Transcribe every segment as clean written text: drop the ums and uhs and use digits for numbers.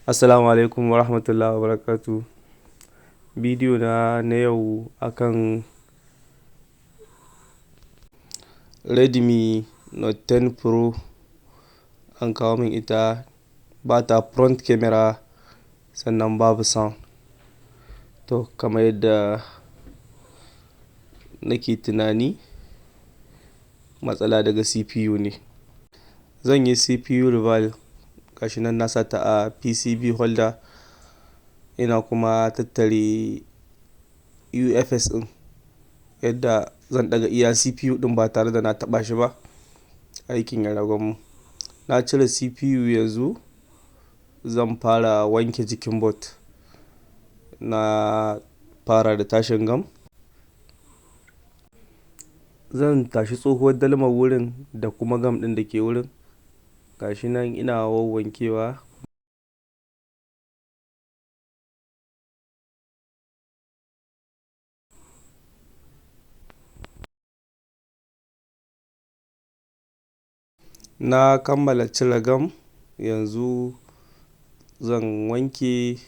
Assalamu alaikum wa rahmatullahi wa barakatu. Bidiyo na yau akan Redmi Note 10 Pro. An kawo min ita ba ta front camera sannan babu sound. To kamar yadda nake tunani matsala daga CPU ne. Zan yi CPU rival, gashi nan na sata a PCB holder, ina kuma tattare UFS ɗin yadda zan daga iya CPU ɗin ba tare da na taɓa shi ba, aikin ya ragu mu. Na cire CPU yanzu zan fara wanke jikin board. Na fara da tashin gam. Zan tashi tsohuwar dalmar wurin da kuma gam ɗin da ke wurin. Gashi nan ina wawwankewa. Na kammala cire gam, yanzu zan wanke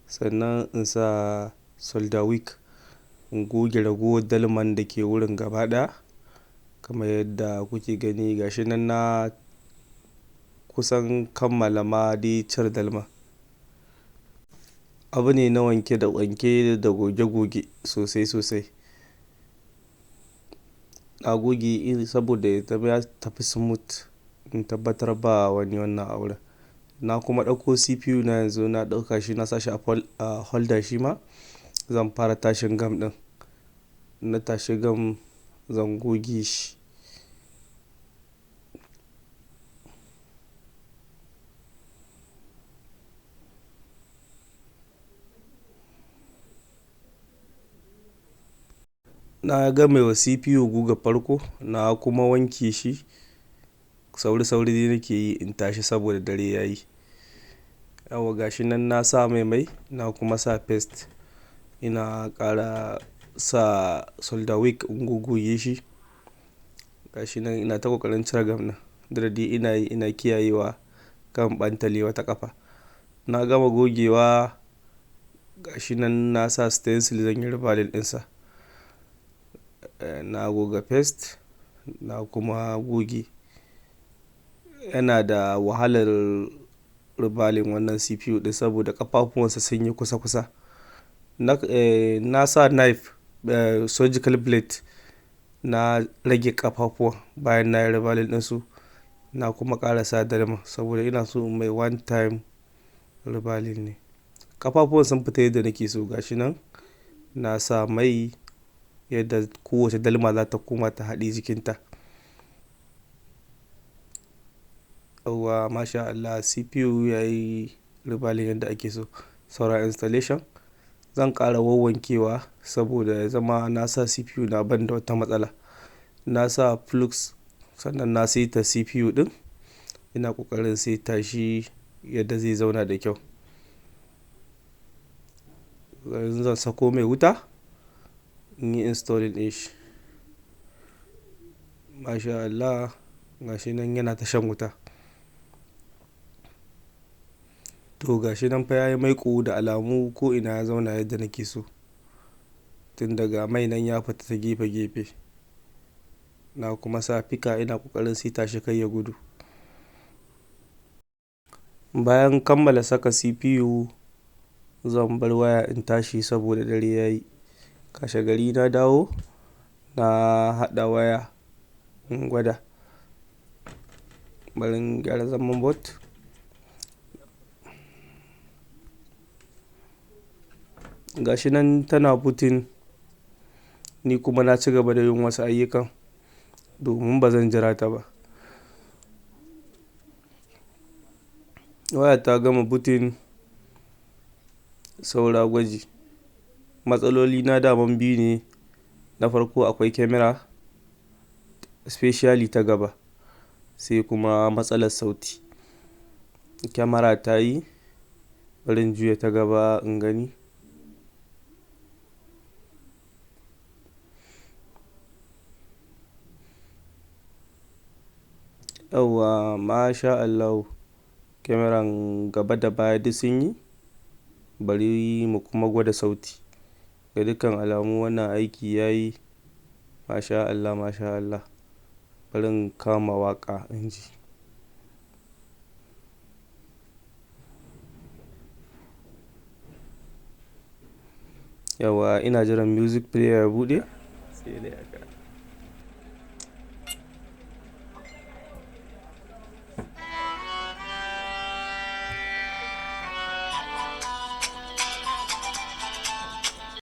sannan in sa solder wick in goge ragowar dalman da ke wurin gaba ɗaya. Kamar yadda kuke gani gashi nan na kusan kammala ma dai cire dalma. Abu ne na wanke da wanke da goge-goge sosai sosai. Na goge saboda ya tafi smooth, in tabbatar ba wani wannan a wurin. Na kuma ɗauko CPU na yanzu na ɗauka shi na sashi a holder shi ma. Zan fara tashin gam ɗin. Na tashi gam zan goge shi. Na game wa CPU guga farko na kuma wanke shi. Sauri-sauri dai nake yi in tashi saboda dare ya yi. Yauwa gashi nan na sa mai na kuma sa paste. Ina ƙara sa solder wick in goge shi. Gashi nan ina ta ƙoƙarin cire gam ɗin. Da dai ina kiyayewa kan ɓantale wata ƙafa. Na gama gogewa, gashi nan na sa stencil zan yi ribalin ɗinsa. Na goga paste na kuma goge. Yana da wahalar ribalin wannan CPU ɗin saboda ƙafafuwansa sun yi kusa-kusa. Na sa knife, surgical blade, na rage ƙafafuwan bayan na yi ribalin ɗinsu. Na kuma ƙara sa dalma saboda ina so mai one time ribalin ne. Ƙafafuwan sun fita yadda nake so, gashi nan na sa mai yadda kowace dalma za ta koma ta haɗe jikinta. Yauwa masha Allah, CPU yayi ribalin yadda ake so. Saura installation. Zan ƙara wawwankewa saboda ya zama na sa CPU na ban da wata matsala. Na sa flux sannan na saita CPU ɗin. Ina ƙoƙarin saita shi yadda zai zauna da kyau. Yanzu zan sako mai wuta in yi installing ɗin shi. Masha Allah, gashi nan yana ta shan wuta. To gashi nan fa yayi maiƙo da alamu ko ina ya zauna yadda nake so. Tun daga mai nan ya fita ta gefe-gefe. Na kuma sa fika ina ƙoƙarin saita shi kai ya gudu. Bayan kammala saka CPU, zan bar waya in tashi saboda dare ya yi. Kashe gari na dawo, na haɗa waya in gwada. Bari in gyara zaman board. Gashi nan tana booting, ni kuma na ci gaba da yin wasu ayyukan domin ba zan jira ta ba. Waya ta gama booting, saura gwaji. Matsaloli na daman biyu ne. Na farko akwai camera, especially ta gaba, sai kuma matsalar sauti. Camera ta yi, bari in juya ta gaba in gani. Yauwa masha Allah, kyamaran gaba da baya duk sun yi. Bari mu kuma gwada sauti. Ga dukkan alamu wannan aiki ya yi. Masha Allah, masha Allah. Bari in kama waƙa in ji. Yauwa ina jiran music player ya buɗe. Sai dai haka.